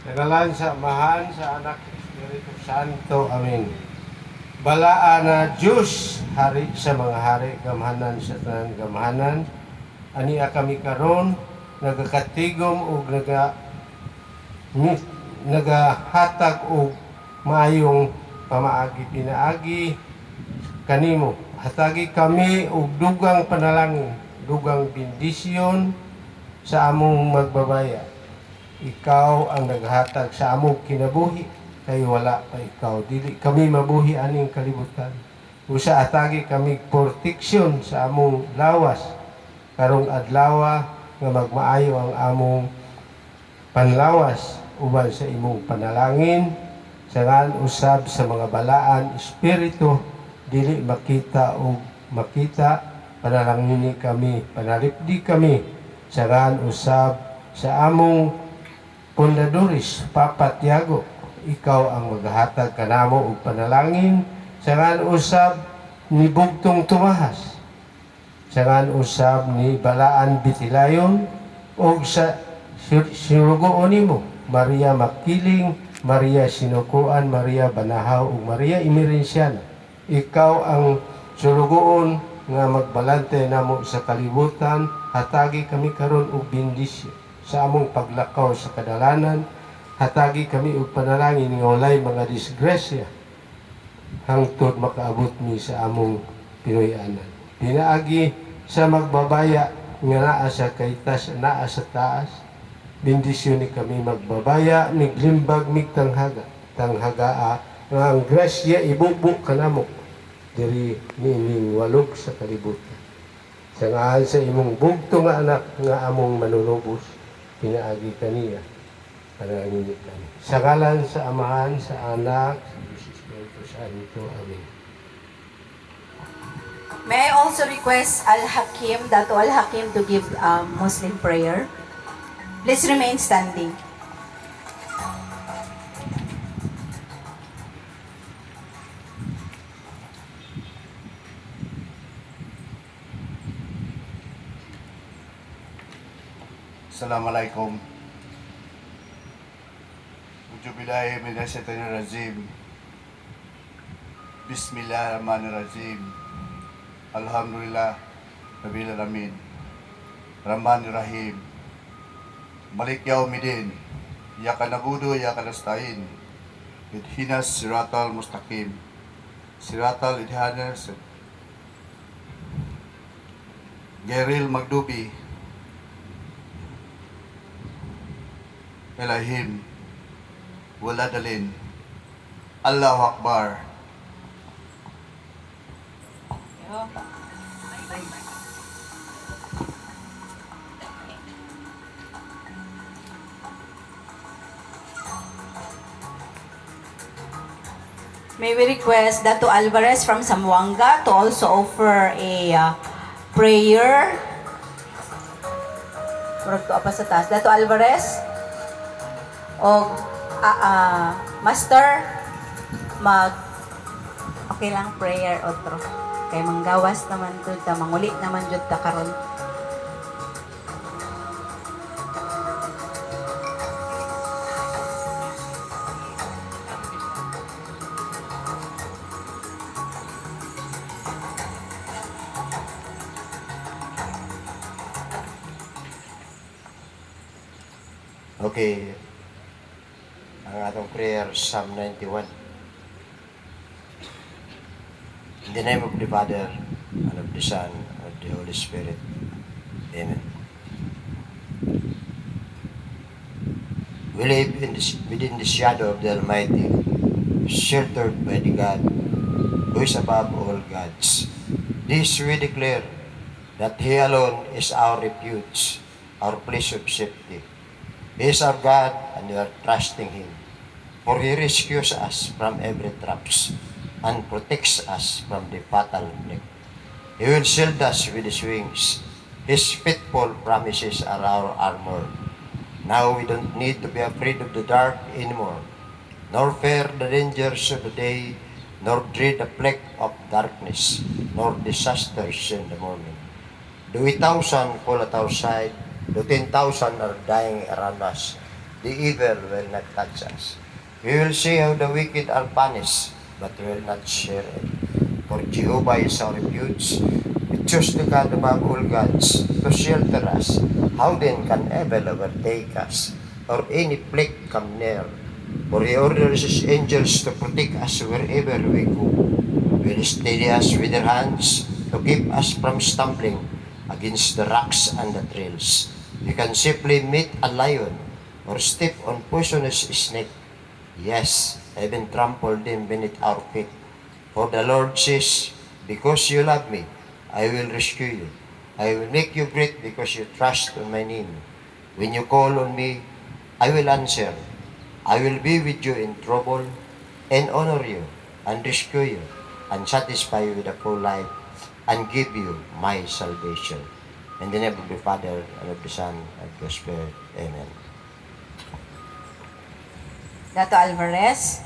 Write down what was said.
Ngalan sa Amahan, sa Anak, sa Espiritu Santo. Amen. Balaan na Diyos, hari sa mga hari, gamhanan sa tanan gamhanan. Ania kami karon nagakatigom o nagahatag o maayong pamaagi pinaagi kanimo. Hatagi kami og dugang panalangin, dugang bendisyon sa among magbabaya. Ikaw ang naghatag sa among kinabuhi, kay wala pa ikaw. Dili kami mabuhi aning kalibutan. Usa atagi kami proteksyon sa among lawas, karong adlaw nga magmaayo ang among panlawas uban sa imong panalangin, sangan usab sa mga balaan espiritu, dili makita o makita, panalangin kami, panalipdi kami, sangan usab sa among Pundadores, Papa Tiago, ikaw ang maghatag kanamo og panalangin, sangan usab ni Bugtong Tumahas, sangan usab ni Balaan Bitilayon, o sa sinugoon nimo, Maria Makiling, Maria Sinukuan, Maria Banahaw, ug Maria Imirensyana. Ikaw ang surugoon nga magbalante namo sa kalibutan, hatagi kami karon og bendisyon sa among paglakaw sa kadalanan, hatagi kami og panalangin nga walay mga disgrasya hangtod makaabot mi sa among Pinoy-anan. Pinaagi sa magbabaya nga naa sa kaitas, naa sa taas, bendisyon ni kami magbabaya, miglimbag, migtanghaga, tanghagaa, nga ang grasya ibubo kanamo diri nining walog sa kalibutan. Sa ngahan sa imong bugto nga anak nga among manunubos, pinaagi kaniya, panalangin kami. Sa ngalan sa Amahan, sa Anak, sa Espiritu Santo. Amen. May I also request Al-Hakim, Dato Al-Hakim, to give Muslim prayer? Please remain standing. Assalamualaikum. Ujubillahi minasyaitonir rajim. Bismillahirrahmanirrahim. Alhamdulillah Rabbil alamin. Rahmanir Rahim. Malik yaumiddin. Iyyaka na'budu wa iyyaka nasta'in. Ihdinas siratal mustaqim. Siratal ladzina Ghairil maghdubi Elahim waladalin. Allahu Akbar. May we request Dato Alvarez from Zamboanga to also offer a prayer. Murag to apa sa taas. Dato Alvarez o Master okay lang prayer otro. Kay manggawas naman jud ta, manguli naman jud ta karon. Okay. Ang atong prayer, Psalm 91. In the name of the Father, and of the Son, and of the Holy Spirit. Amen. We live within the shadow of the Almighty, sheltered by the God who is above all gods. This we declare, that He alone is our refuge, our place of safety. He is our God, and we are trusting Him. For He rescues us from every traps and protects us from the fatal plague. He will shield us with His wings. His faithful promises are our armor. Now we don't need to be afraid of the dark anymore, nor fear the dangers of the day, nor dread the plague of darkness, nor disasters in the morning. Though 1,000 fall at our side, though 10,000 are dying around us, the evil will not touch us. We will see how the wicked are punished, but will not share it. For Jehovah is our refuge. We choose the God above all gods to shelter us. How then can evil overtake us, or any plague come near? For he orders his angels to protect us wherever we go. Will steady us with their hands to keep us from stumbling against the rocks and the trails. We can safely meet a lion or step on poisonous snake. Yes, even trample them beneath our feet. For the Lord says, because you love me, I will rescue you. I will make you great because you trust on my name. When you call on me, I will answer. I will be with you in trouble and honor you and rescue you and satisfy you with a full life and give you my salvation. In the name of the Father, and of the Son, and of the Spirit. Amen. Dato Alvarez.